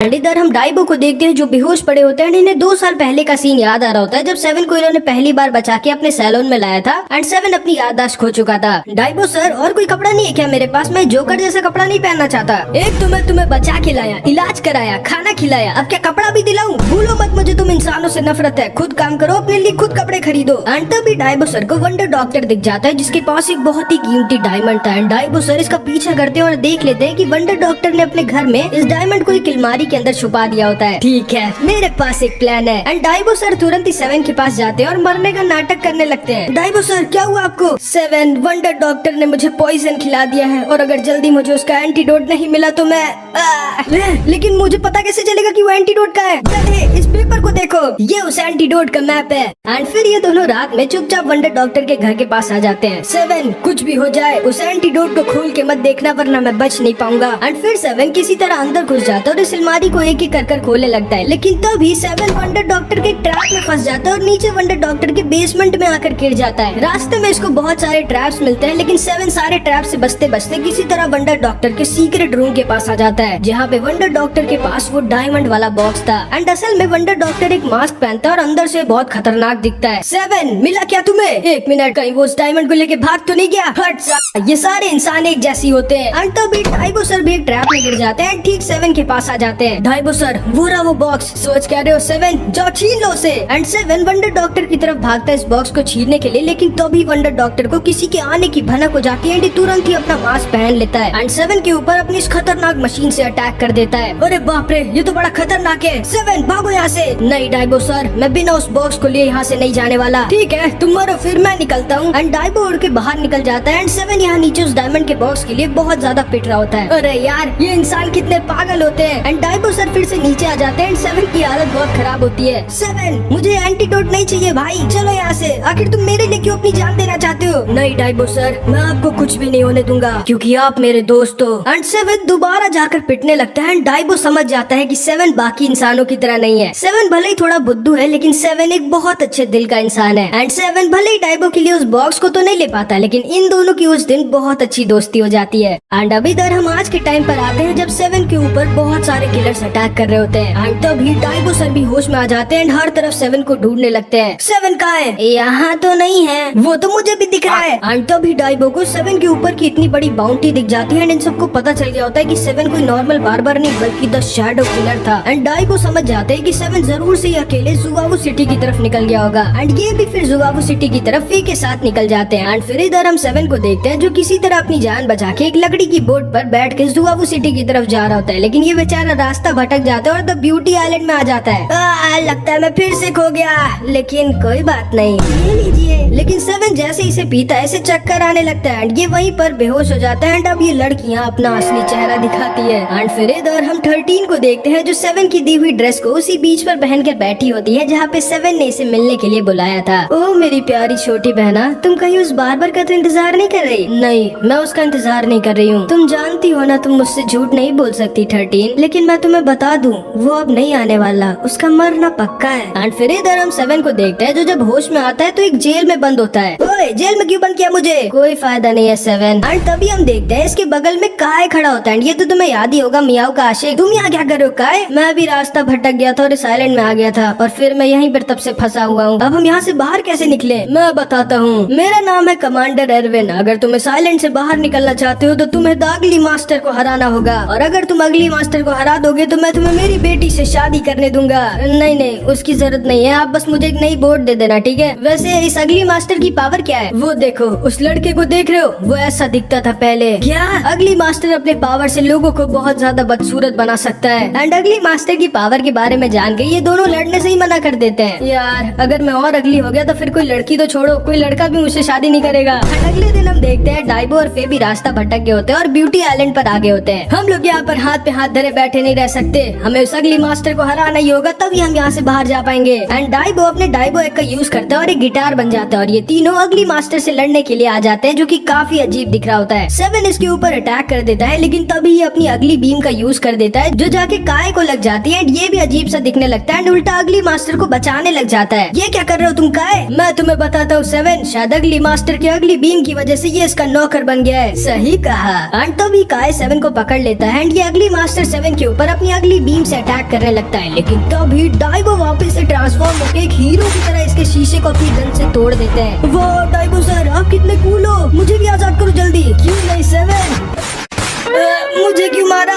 इधर हम डाइबो को देखते हैं जो बेहोश पड़े होते हैं। इन्हें 2 साल पहले का सीन याद आ रहा होता है जब 7 को इन्होंने पहली बार बचा के अपने सैलून में लाया था एंड 7 अपनी याददाश्त खो चुका था। डाइबो सर, और कोई कपड़ा नहीं है क्या मेरे पास? मैं जोकर जैसा कपड़ा नहीं पहनना चाहता। एक तो मैं तुम्हें बचा के लाया, इलाज कराया, खाना खिलाया, अब क्या कपड़ा भी दिलाऊं? भूलो मत मुझे तुम इंसानों से नफरत है। खुद काम करो, अपने लिए खुद कपड़े खरीदो। एंड तभी डाइबो सर को वंडर डॉक्टर दिख जाता है जिसके पास एक बहुत ही कीमती डायमंड था। एंड डाइबो सर इसका पीछा करते हैं और देख लेते हैं कि वंडर डॉक्टर ने अपने घर में इस डायमंड को एक अलमारी के अंदर छुपा दिया होता है। ठीक है, मेरे पास एक प्लान है। एंड डाइबो सर तुरंत ही 7 के पास जाते हैं और मरने का नाटक करने लगते हैं। डाइबो सर, क्या हुआ आपको? 7, वंडर डॉक्टर ने मुझे पॉइजन खिला दिया है और अगर जल्दी मुझे उसका एंटीडोट नहीं मिला तो मैं लेकिन मुझे पता कैसे चलेगा कि वो एंटीडोट का है? इस पेपर को देखो, ये उस एंटीडोट का मैप है। एंड फिर ये दोनों रात में चुपचाप वंडर डॉक्टर के घर के पास आ जाते हैं। 7, कुछ भी हो जाए उस एंटीडोट को खोल के मत देखना वरना मैं बच नहीं पाऊंगा। एंड फिर 7 किसी तरह अंदर घुस जाता है और इस अलमारी को एक एक कर खोलने लगता है। लेकिन तभी 7 वंडर डॉक्टर के ट्रैप में फंस जाता है और नीचे वंडर डॉक्टर के बेसमेंट में आकर गिर जाता है। रास्ते में इसको बहुत सारे ट्रैप्स मिलते हैं लेकिन 7 सारे ट्रैप से बचते बचते किसी तरह वंडर डॉक्टर के सीक्रेट रूम के पास आ जाता है जहाँ पे वंडर डॉक्टर के पास वो डायमंड वाला बॉक्स था। एंड असल में वंडर डॉक्टर एक मास्क पहनता है और अंदर से बहुत खतरनाक दिखता है। 7, मिला क्या तुम्हें? एक मिनट, कहीं वो उस डायमंड को लेके भाग तो नहीं गया? हट साला, ये सारे इंसान एक जैसी होते हैं। एंड तभी डाइबो सर भी एक ट्रैप में गिर जाते हैं। ठीक 7 के पास आ जाते हैं। डाइबो सर, वो रहा वो बॉक्स, सोच क्या रहे हो 7? जाओ छीन लो उसे। एंड 7 वंडर डॉक्टर की तरफ भागता है इस बॉक्स को छीनने के लिए, लेकिन तभी वंडर डॉक्टर को किसी के आने की भनक हो जाती है एंड तुरंत ही अपना मास्क पहन लेता है एंड 7 के ऊपर अपनी इस खतरनाक मशीन से अटैक कर देता है। अरे बाप रे, ये तो बड़ा खतरनाक है। 7, भागो यहाँ से। नहीं डाइबो सर, मैं बिना उस बॉक्स को लिए यहाँ से नहीं जाने वाला। ठीक है, तुम मरो फिर मैं निकलता हूँ। एंड डाइबो उड़ के बाहर निकल जाता है एंड 7 यहाँ नीचे उस डायमंड के बॉक्स के लिए बहुत ज्यादा पिट रहा होता है। अरे यार, ये इंसान कितने पागल होते हैं। एंड डाइबो सर फिर से नीचे आ जाते हैं एंड 7 की हालत बहुत खराब होती है। 7, मुझे एंटीडोट नहीं चाहिए भाई, चलो यहाँ से। आखिर तुम मेरे लिए क्यों अपनी जान देना चाहते हो? नहीं डाइबो सर, मैं आपको कुछ भी नहीं होने दूंगा क्योंकि आप मेरे दोस्त हो। एंड 7 दोबारा जाकर पिटने लगता है एंड डाइबो समझ जाता है कि 7 बाकी इंसानों की तरह नहीं है। 7 भले ही थोड़ा बुद्धू है लेकिन 7 एक बहुत अच्छे दिल का इंसान है। एंड 7 भले ही डाइबो के लिए उस बॉक्स को तो नहीं ले पाता लेकिन इन दोनों की उस दिन बहुत अच्छी दोस्ती हो जाती है। एंड अभी इधर हम आज के टाइम पर आते हैं जब 7 के ऊपर बहुत सारे किलर्स अटैक कर रहे होते हैं। एंड तभी डाइबो सर भी होश में आ जाते हैं एंड हर तरफ 7 को ढूंढने लगते हैं। 7 कहाँ है? यहाँ तो नहीं है, वो तो मुझे भी दिख रहा है। एंड तभी डाइबो को 7 के ऊपर की इतनी बड़ी बाउंटी दिख जाती है एंड इन सबको पता चल गया होता है कि 7 कोई नॉर्मल बार्बर नहीं बल्कि द शैडो किलर था। एंड डाइबो समझ जाते हैं कि 7 जरूर से अकेले जुगावो सिटी की तरफ निकल गया होगा एंड ये भी फिर जुगावो सिटी की तरफ फी के साथ निकल जाते हैं। एंड फिर इधर हम 7 को देखते हैं जो किसी तरह अपनी जान बचा के एक लकड़ी की बोट पर बैठ के जुगावो सिटी की तरफ जा रहा होता है लेकिन ये बेचारा रास्ता भटक जाता है और द ब्यूटी आइलैंड में आ जाता है। लगता है मैं फिर से खो गया, लेकिन कोई बात नहीं, ये लीजिए। लेकिन 7 जैसे इसे पीता है इसे चक्कर आने लगता है एंड ये वहीं पर बेहोश हो जाता है। एंड अब ये लड़कियां अपना असली चेहरा दिखाती है। एंड फिर इधर हम 13 को देखते हैं जो 7 की दी हुई ड्रेस को उसी बीच पर पहनकर बैठी होती है जहाँ पे 7 ने इसे मिलने के लिए बुलाया था। ओ मेरी प्यारी छोटी बहना, तुम कहीं उस बार्बर का तो इंतजार नहीं कर रही? नहीं, मैं उसका इंतजार नहीं कर रही हूँ। तुम जानती हो ना तुम मुझसे झूठ नहीं बोल सकती 13, लेकिन मैं तुम्हें बता दूं वो अब नहीं आने वाला, उसका मरना पक्का है। एंड फिर इधर हम 7 को देखते हैं जो जब होश में आता है तो एक जेल में बंद होता है। ओए, जेल में क्यों बंद किया मुझे? कोई फायदा नहीं है 7। एंड तभी हम देखते हैं इसके बगल में काय खड़ा होता है। ये तो तुम्हें याद ही होगा, मियाओ का आशिक। तुम यहाँ क्या कर रहे हो काय? मैं भी रास्ता भटक गया था और इस आइलैंड में आ गया था और फिर मैं यहीं पर तब से फंसा हुआ हूँ। अब हम यहाँ से बाहर कैसे निकले? मैं बताता हूँ। मेरा नाम है कमांडर एरविन। अगर तुम इस आइलैंड से बाहर निकलना चाहते हो तो तुम्हें द अगली मास्टर को हराना होगा और अगर तुम अगली मास्टर को हरा दोगे तो मैं तुम्हें मेरी बेटी से शादी करने दूंगा। नहीं, उसकी जरूरत नहीं है, आप बस मुझे एक नई बोट दे देना, ठीक है? वैसे इस अगली मास्टर की पावर क्या है? वो देखो, उस लड़के को देख रहे हो? वो ऐसा दिखता था पहले। क्या? अगली मास्टर अपने पावर से लोगों को बहुत ज्यादा बदसूरत बना सकता है। एंड अगली मास्टर की पावर के बारे में जान के ये दोनों लड़ने से ही मना कर देते हैं। यार, अगर मैं और अगली हो गया तो फिर कोई लड़की तो छोड़ो, कोई लड़का भी मुझसे शादी नहीं करेगा। अगले दिन हम देखते हैं डाइबो और फे भी रास्ता भटक गए होते हैं और ब्यूटी आइलैंड पर आगे होते हैं। हम लोग यहाँ पर हाथ पे हाथ धरे बैठे नहीं रह सकते, हमें उस अगली मास्टर को हराना ही होगा तभी हम यहाँ से बाहर जा पाएंगे। एंड डाइबो अपने डाइबो एक का यूज करता है और एक गिटार बन जाता है और ये तीनों अगली मास्टर से लड़ने के लिए आ जाते हैं, जो कि काफी अजीब दिख रहा होता है। 7 इसके ऊपर अटैक कर देता है, लेकिन तभी ये अपनी अगली बीम का यूज कर देता है, जो जाके काय को लग जाती है। ये भी अजीब सा दिखने लगता है, उल्टा अगली मास्टर को बचाने लग जाता है। ये क्या कर रहे हो तुम काय? मैं तुम्हें बताता हूँ 7, शायद अगली मास्टर की अगली बीम की वजह से ये इसका नौकर बन गया है। सही कहा। एंड तभी काय 7 को पकड़ लेता है एंड ये अगली मास्टर 7 के ऊपर अपनी अगली बीम से अटैक करने लगता है, लेकिन तभी डाइबो वापस से ट्रांसफॉर्म होकर एक हीरो की तरह इसके शीशे को अपनी गन से तोड़ देते हैं। वाह डाइबो सर, आप कितने कूल हो, मुझे भी आजाद करो जल्दी। क्यों नहीं 7? मुझे क्यों मारा?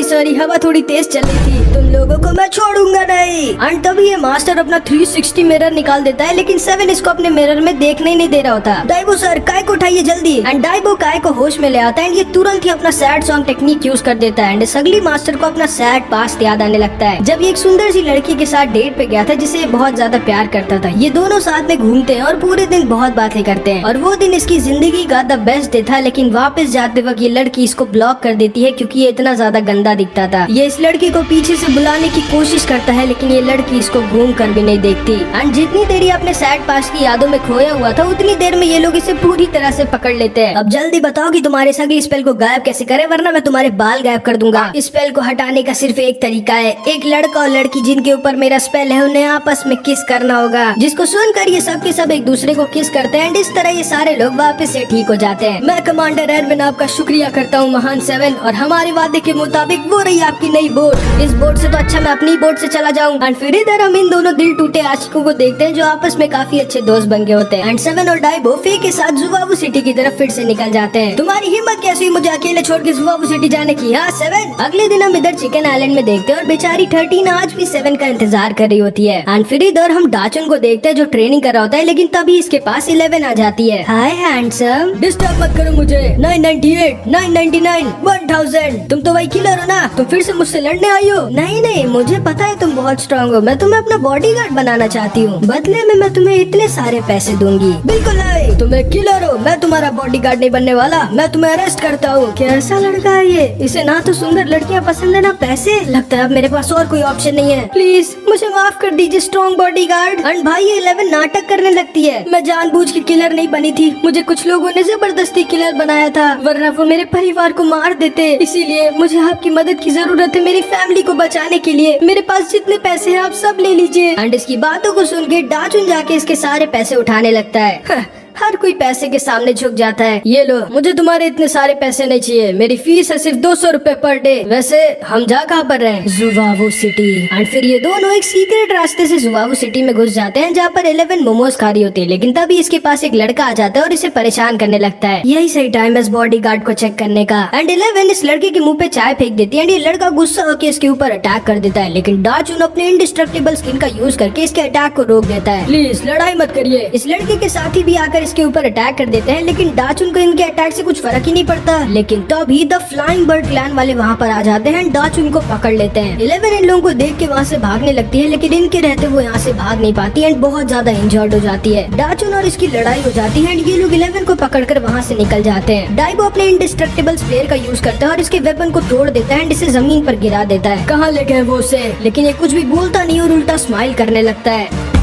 सॉरी, हवा थोड़ी तेज चल रही थी, तुम लोगों को मैं छोड़ूंगा नहीं। एंड तभी ये मास्टर अपना 360 मिरर निकाल देता है, लेकिन 7 इसको अपने मिरर में देखने ही नहीं दे रहा होता। डाइबो सर, काय को उठाइए जल्दी। एंड डाइबो काय को होश में ले आता है एंड ये तुरंत ही अपना सैड सॉन्ग टेक्निक यूज कर देता है। एंड अगली मास्टर को अपना सैड पास्ट याद आने लगता है, जब ये एक सुंदर सी लड़की के साथ डेट पे गया था, जिसे बहुत ज्यादा प्यार करता था। ये दोनों साथ में घूमते हैं और पूरे दिन बहुत बातें करते हैं, और वो दिन इसकी जिंदगी का द बेस्ट डे था। लेकिन वापस जाते वक्त ये लड़की इसको ब्लॉक कर देती है, क्योंकि ये इतना ज्यादा गंदा दिखता था। ये इस लड़की को पीछे से बुलाने की कोशिश करता है, लेकिन ये लड़की इसको घूम कर भी नहीं देखती। एंड जितनी देर ये अपने सैड पास्ट की यादों में खोया हुआ था, उतनी देर में ये लोग इसे पूरी तरह से पकड़ लेते हैं। अब जल्दी बताओ कि तुम्हारे अगली स्पेल को गायब कैसे करें, वरना मैं तुम्हारे बाल गायब कर दूंगा। इस स्पेल को हटाने का सिर्फ एक तरीका है, एक लड़का और लड़की जिनके ऊपर मेरा स्पेल है, उन्हें आपस में किस करना होगा, जिसको सुनकर ये सब के सब एक दूसरे को किस करते हैं। एंड इस तरह ये सारे लोग वापस से ठीक हो जाते हैं। मैं कमांडर एडविन आपका शुक्रिया करता हूँ महान 7, और हमारे वादे के मुताबिक वो रही आपकी नई बोट। इस बोट से तो अच्छा मैं अपनी बोट से चला जाऊं। एंड फिर इधर हम इन दोनों दिल टूटे आशिकों को देखते हैं, जो आपस में काफी अच्छे दोस्त बन गए होते हैं। एंड 7 और डाइबो फे के साथ जुवाबू सिटी की तरफ फिर से निकल जाते हैं। तुम्हारी हिम्मत कैसी हुई मुझे अकेले छोड़ के जुवाबू सिटी जाने की? हाँ 7। अगले दिन हम इधर चिकन आइलैंड में देखते हैं, और बेचारी 13 आज भी 7 का इंतजार कर रही होती है। एंड फिर इधर हम डाचन को देखते हैं, जो ट्रेनिंग कर रहा होता है, लेकिन तभी इसके पास 11 आ जाती है। हाय हैंडसम, डिस्टर्ब मत करो मुझे। 998, 999, 1000। तुम तो वही किलर हो ना, तुम फिर से मुझसे लड़ने आई हो? नहीं, मुझे पता है तुम बहुत स्ट्रांग हो, मैं तुम्हें अपना बॉडीगार्ड बनाना चाहती हूँ, बदले में मैं तुम्हें इतने सारे पैसे दूंगी। बिल्कुल नहीं, तुम एक किलर हो, मैं तुम्हारा बॉडीगार्ड नहीं बनने वाला, मैं तुम्हें अरेस्ट करता हूँ। कैसा लड़का है ये, इसे ना तो सुंदर लड़कियाँ पसंद है ना पैसे। लगता है अब मेरे पास और कोई ऑप्शन नहीं है, प्लीज मुझे माफ कर दीजिए स्ट्रॉन्ग बॉडीगार्ड। एंड भाई ये 11 नाटक करने लगती है, मैं जानबूझ के किलर नहीं बनी थी, मुझे कुछ लोगों ने जबरदस्ती किलर बनाया था, वरना वो मेरे परिवार को मार देते। इसीलिए मुझे आपकी मदद की जरूरत है, मेरी फैमिली को बचाने के लिए। मेरे पास जितने पैसे हैं आप सब ले लीजिए। एंड इसकी बातों को सुन के डाचुन जाके इसके सारे पैसे उठाने लगता है। हर कोई पैसे के सामने झुक जाता है। ये लो, मुझे तुम्हारे इतने सारे पैसे नहीं चाहिए, मेरी फीस है सिर्फ 200 रुपए पर डे। वैसे हम जा कहाँ पर रहे हैं? जुवावू सिटी। एंड फिर ये दोनों एक सीक्रेट रास्ते से जुवावू सिटी में घुस जाते हैं, जहाँ पर 11 मोमोज खा रही होती है। लेकिन तभी इसके पास एक लड़का आ जाता है और इसे परेशान करने लगता है। यही सही टाइम है इस बॉडीगार्ड को चेक करने का। एंड 11 इस लड़के के मुंह पे चाय फेंक देती है, एंड ये लड़का गुस्सा होकर इसके ऊपर अटैक कर देता है। लेकिन डाचुन अपने इंडिस्ट्रक्टिबल स्किन का यूज करके इसके अटैक को रोक देता है। प्लीज लड़ाई मत करिए। इस लड़के के साथी भी आकर इसके ऊपर अटैक कर देते हैं, लेकिन डाचुन को इनके अटैक से कुछ फर्क ही नहीं पड़ता। लेकिन तभी द फ्लाइंग बर्ड क्लैन वाले वहाँ पर आ जाते हैं, डाचुन को पकड़ लेते हैं। 11 इन लोगों को देख के वहाँ से भागने लगती है, लेकिन इनके रहते वो यहाँ से भाग नहीं पाती एंड बहुत ज्यादा इंजर्ड हो जाती है। डाचुन और इसकी लड़ाई हो जाती है एंड ये लोग 11 को पकड़कर वहाँ से निकल जाते हैं। डाइबो अपने इंडिस्ट्रक्टिबल स्पेयर का यूज करता है और इसके वेपन को तोड़ देता है एंड इसे जमीन पर गिरा देता है। कहाँ ले गए वो उसे? लेकिन ये कुछ भी बोलता नहीं और उल्टा स्माइल करने लगता है।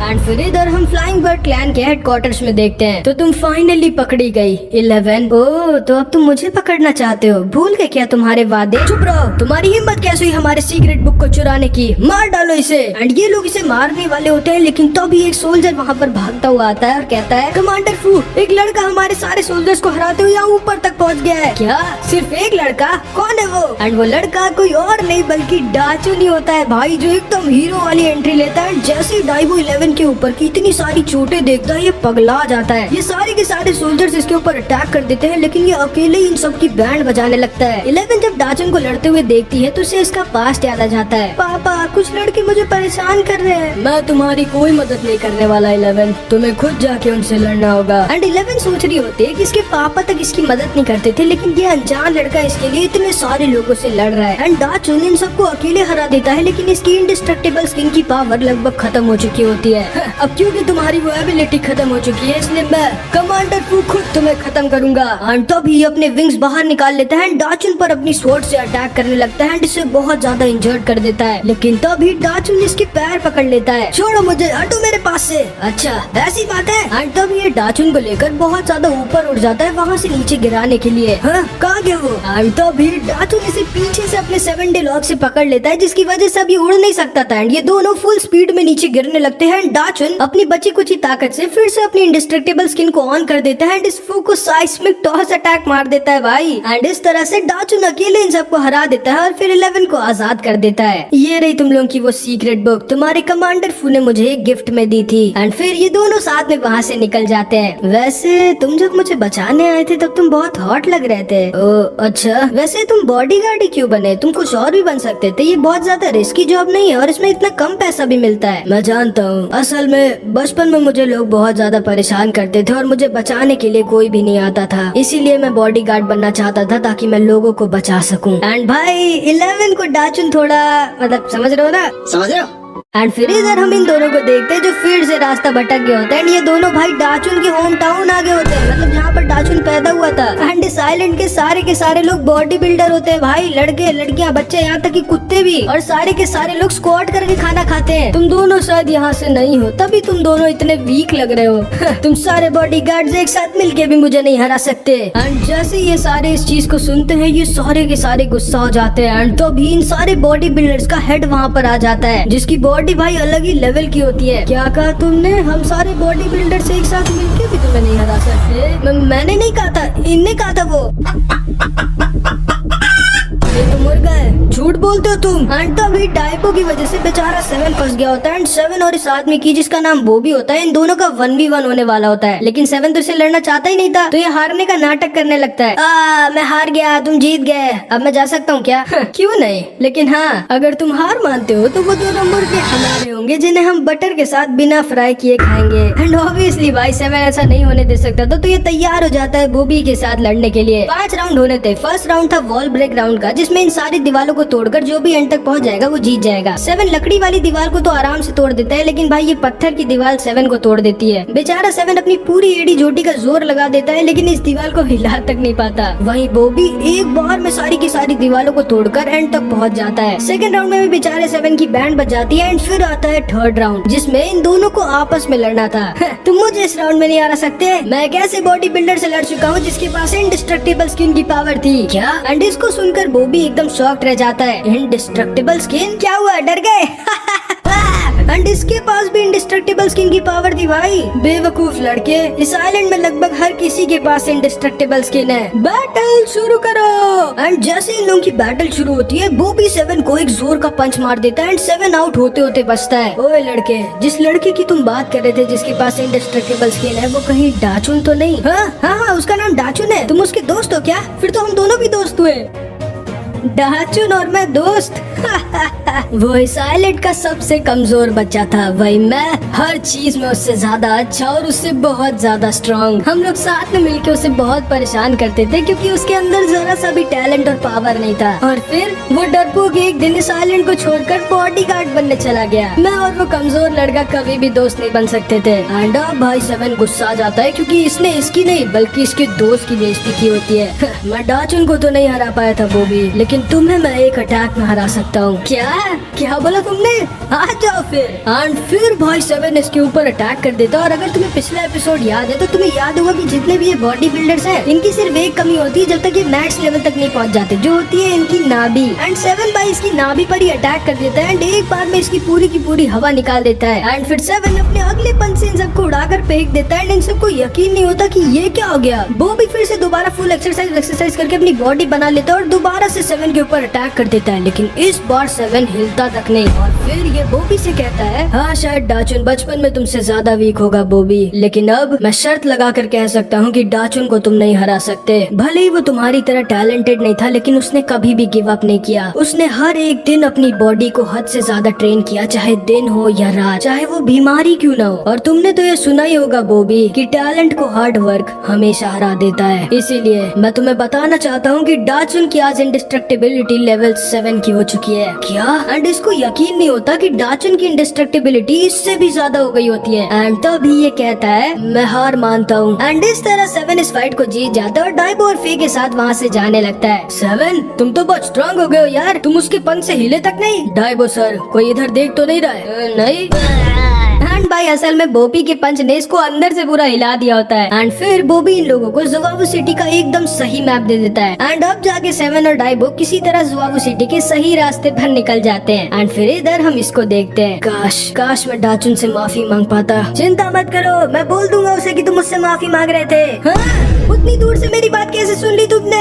एंड फिर इधर हम फ्लाइंग बर्ड क्लैन के हेडक्वार्टर्स में देखते हैं। तो तुम फाइनली पकड़ी गई 11। ओह, तो अब तुम मुझे पकड़ना चाहते हो? भूल गए क्या तुम्हारे वादे? चुप रहो, तुम्हारी हिम्मत कैसे हुई हमारे सीक्रेट बुक को चुराने की? मार डालो इसे। एंड ये लोग इसे मारने वाले होते हैं, लेकिन तभी एक सोल्जर वहाँ पर भागता हुआ आता है और कहता है, कमांडर फू, एक लड़का हमारे सारे सोल्जर्स को हराते हुए यहाँ ऊपर तक पहुँच गया है। क्या सिर्फ एक लड़का? कौन है वो? एंड वो लड़का कोई और नहीं बल्कि डाचुन ही होता है भाई, जो एकदम हीरो वाली एंट्री लेता है। जैसे ही डाइबो 11 के ऊपर की इतनी सारी चोटें देखता है, ये पगला जाता है। ये सारे के सारे सोल्जर्स इसके ऊपर अटैक कर देते हैं, लेकिन ये अकेले ही इन सब की बैंड बजाने लगता है। 11 जब डाचुन को लड़ते हुए देखती है तो उसे इसका पास्ट याद आ जाता है। पापा, कुछ लड़के मुझे परेशान कर रहे हैं। मैं तुम्हारी कोई मदद नहीं करने वाला 11, तुम्हें खुद जाके उनसे लड़ना होगा। एंड 11 सोच रही होती है कि इसके पापा तक इसकी मदद नहीं करते थे, लेकिन ये अनजान लड़का इसके लिए इतने सारे लोगों से लड़ रहा है। एंड डाचुन इन सबको अकेले हरा देता है, लेकिन इसकी इंडिस्ट्रक्टिबल स्किन की पावर लगभग खत्म हो चुकी होती है। है। अब क्योंकि तुम्हारी वो एबिलिटी खत्म हो चुकी है इसलिए मैं कमांडर फू खुद तुम्हें खत्म करूंगा। एंड तभी अपने विंग्स बाहर निकाल लेता है, डाचुन पर अपनी स्वॉर्ड से अटैक करने लगता है, इसे बहुत ज्यादा इंजर्ड कर देता है। लेकिन तभी डाचुन इसके पैर पकड़ लेता है। छोड़ो मुझे, हटो मेरे पास से। अच्छा ऐसी बात है। एंड तब ये डाचुन को लेकर बहुत ज्यादा ऊपर उठ जाता है, वहाँ से नीचे गिराने के लिए। हाँ कहाँ गया वो? एंड तभी डाचुन इसे पीछे से अपने 7 डे लॉक से पकड़ लेता है, जिसकी वजह से अब ये उड़ नहीं सकता था। एंड ये दोनों फुल स्पीड में नीचे गिरने लगते हैं। डाचुन अपनी बची कुची ताकत से फिर से अपनी इंडिस्ट्रक्टेबल स्किन को ऑन कर देता है, इस फू को साइस्मिक टॉस अटैक मार देता है भाई। एंड इस तरह से डाचुन अकेले इन सबको हरा देता है और फिर 11 को आजाद कर देता है। ये रही तुम लोगों की वो सीक्रेट बुक, तुम्हारे कमांडर फू ने मुझे एक गिफ्ट में दी थी। एंड फिर ये दोनों साथ में वहाँ से निकल जाते हैं। वैसे तुम जब मुझे बचाने आए थे तब तुम बहुत हॉट लग रहे थे। ओ अच्छा, वैसे तुम बॉडीगार्ड ही क्यों बने? तुम कुछ और भी बन सकते थे, ये बहुत ज्यादा रिस्की जॉब नहीं है और इसमें इतना कम पैसा भी मिलता है। मैं जानता हूँ, असल में बचपन में मुझे लोग बहुत ज्यादा परेशान करते थे और मुझे बचाने के लिए कोई भी नहीं आता था, इसीलिए मैं बॉडीगार्ड बनना चाहता था ताकि मैं लोगों को बचा सकूं। एंड भाई 11 को डाचुन थोड़ा मतलब समझ रहे हो ना? समझ रहे हो? एंड फिर इधर हम इन दोनों को देखते हैं जो फिर से रास्ता भटक गया होता है। ये दोनों भाई डाचुन के होम टाउन आ गए होते हैं, मतलब जहाँ पर डाचुन पैदा हुआ था। एंड इस आइलैंड के सारे लोग बॉडी बिल्डर होते हैं भाई, लड़के लड़कियाँ बच्चे यहाँ तक कि कुत्ते भी, और सारे के सारे लोग स्क्वाट करके खाना खाते हैं। तुम दोनों शायद यहाँ से नहीं हो, तभी तुम दोनों इतने वीक लग रहे हो। तुम सारे बॉडीगार्ड्स एक साथ मिलके भी मुझे नहीं हरा सकते। एंड जैसे ये सारे इस चीज को सुनते हैं ये सारे के सारे गुस्सा हो जाते हैं। एंड तभी इन सारे बॉडी बिल्डर्स का हेड वहाँ पर आ जाता है, जिसकी बॉडी भाई अलग ही लेवल की होती है। क्या कहा तुमने? हम सारे बॉडी बिल्डर से एक साथ मिलके भी तुम्हें नहीं हरा सकते? मैंने नहीं कहा था, इनने कहा था वो। ये तो मुर्गा है, झूठ बोलते हो तुम। एंड तभी डाइपो की वजह से बेचारा 7 फंस गया होता है। एंड 7 और इस आदमी की जिसका नाम बॉबी होता है, इन दोनों का 1v1 होने वाला होता है। लेकिन 7 तो इसे लड़ना चाहता ही नहीं था, तो ये हारने का नाटक करने लगता है। मैं हार गया, तुम जीत गए, अब मैं जा सकता हूँ क्या? क्यों नहीं, लेकिन हाँ अगर तुम हार मानते हो तो वो दोनों मुर्गे हमारे होंगे, जिन्हें हम बटर के साथ बिना फ्राई किए खाएंगे। एंड ऑब्वियसली भाई 7 ऐसा नहीं होने दे सकता, तो ये तैयार हो जाता है बॉबी के साथ लड़ने के लिए। 5 राउंड होने थे। फर्स्ट राउंड था वॉल ब्रेक राउंड का, जिसमें इन सारी दीवारों को तोड़कर जो भी एंड तक पहुंच जाएगा वो जीत जाएगा। 7 लकड़ी वाली दीवार को तो आराम से तोड़ देता है, लेकिन भाई ये पत्थर की दीवार 7 को तोड़ देती है। बेचारा 7 अपनी पूरी एड़ी जोटी का जोर लगा देता है, लेकिन इस दीवार को हिला तक नहीं पाता। वहीं बॉबी एक बार में सारी की सारी दीवारों को तोड़कर एंड तक पहुंच जाता है। सेकंड राउंड में भी बेचारे 7 की बैंड बज जाती है। एंड फिर आता है थर्ड राउंड, जिसमें इन दोनों को आपस में लड़ना था। तुम मुझे इस राउंड में नहीं हरा सकते, मैं कैसे बॉडी बिल्डर से लड़ चुका हूँ जिसके पास इंडिस्ट्रक्टेबल स्किन की पावर थी। क्या? एंड इसको सुनकर बॉबी एकदम शॉक्ड रह जाता है। Indestructible skin? क्या हुआ, डर गए? एंड इसके पास भी इंडिस्ट्रक्टेबल स्किन की पावर थी भाई। बेवकूफ लड़के, इस आइलैंड में लगभग हर किसी के पास इंडिस्ट्रक्टेबल स्किन है। बैटल शुरू करो। एंड जैसे इन लोगों की बैटल शुरू होती है, बॉबी 7 को एक जोर का पंच मार देता है एंड 7 आउट होते होते बचता है। ओए लड़के, जिस लड़के की तुम बात कर रहे थे जिसके पास इंडिस्ट्रक्टेबल स्किन है, वो कहीं डाचुन तो नहीं? हाँ, उसका नाम डाचुन है। तुम उसके दोस्त हो क्या? फिर तो हम दोनों भी दोस्त हुए। डाचुन और मैं दोस्त? वो इस आइलैंड का सबसे कमजोर बच्चा था, वही मैं हर चीज में उससे ज्यादा अच्छा और उससे बहुत ज्यादा स्ट्रॉन्ग। हम लोग साथ में मिलकर उसे बहुत परेशान करते थे क्योंकि उसके अंदर जरा सा भी टैलेंट और पावर नहीं था। और फिर वो डरपोक एक दिन इस आइलैंड को छोड़कर बॉडीगार्ड बनने चला गया। मैं और वो कमजोर लड़का कभी भी दोस्त नहीं बन सकते थे। एंड अब भाई 7 गुस्सा आ जाता है क्योंकि इसने इसकी नहीं बल्कि इसके दोस्त की बेइज्जती की होती है। मैं डाचुन को तो नहीं हरा पाया था बॉबी, लेकिन तुम्हें मैं एक अटैक में हरा सकता हूँ। क्या बोला तुमने? आ जाओ फिर। एंड फिर भाई 7 इसके ऊपर अटैक कर देता है। और अगर तुम्हें पिछला एपिसोड याद है तो तुम्हें याद होगा कि जितने भी ये बॉडी बिल्डर्स हैं, इनकी सिर्फ एक कमी होती है जब तक ये मैक्स लेवल तक नहीं पहुंच जाते, जो होती है इनकी नाभि। एंड 7 भाई इसकी नाभि पर ही अटैक कर देता है एंड एक बार में इसकी पूरी की पूरी हवा निकाल देता है। एंड फिर 7 अपने अगले पंच से इन सबको उड़ाकर फेंक देता है एंड इन सबको यकीन नहीं होता कि ये क्या हो गया। वो भी फिर से दोबारा फुल एक्सरसाइज करके अपनी बॉडी बना लेता है और दोबारा से 7 के ऊपर अटैक कर देता है, लेकिन इस बार 7 हिलता तक नहीं। और फिर ये बॉबी से कहता है, हाँ शायद डाचुन बचपन में तुमसे ज्यादा वीक होगा बॉबी, लेकिन अब मैं शर्त लगा कर कह सकता हूँ कि डाचुन को तुम नहीं हरा सकते। भले ही वो तुम्हारी तरह टैलेंटेड नहीं था, लेकिन उसने कभी भी गिव अप नहीं किया। उसने हर एक दिन अपनी बॉडी को हद से ज्यादा ट्रेन किया, चाहे दिन हो या रात, चाहे वो बीमारी क्यों ना हो। और तुमने तो ये सुना ही होगा बॉबी कि टैलेंट को हार्ड वर्क हमेशा हरा देता है। इसीलिए मैं तुम्हें बताना चाहता हूँ कि डाचुन की आज इंडिस्ट्रक्टेबिलिटी लेवल 7 की हो चुकी है। क्या? एंड इसको यकीन नहीं होता कि डाचन की इंडेस्ट्रक्टिबिलिटी इससे भी ज्यादा हो गई होती है। एंड तभी ये कहता है मैं हार मानता हूँ। एंड इस तरह 7 इस फाइट को जीत जाता है और डाइबो और फे के साथ वहाँ से जाने लगता है। 7 तुम तो बहुत स्ट्रांग हो गए हो यार, तुम उसके पंख से हिले तक नहीं। डाइबो सर कोई इधर देख तो नहीं रहा है? नहीं। एंड भाई असल में बॉबी के पंच ने इसको अंदर से पूरा हिला दिया होता है। एंड फिर बॉबी इन लोगों को जुआवो सिटी का एकदम सही मैप दे देता है। एंड अब जाके 7 और डाइबो किसी तरह जुआवो सिटी के सही रास्ते पर निकल जाते हैं। एंड फिर इधर हम इसको देखते हैं। काश मैं डाचुन से माफी मांग पाता। चिंता मत करो, मैं बोल दूंगा उसे कि तुम मुझसे माफी मांग रहे थे। हाँ? उतनी दूर से मेरी बात कैसे सुन ली तुमने?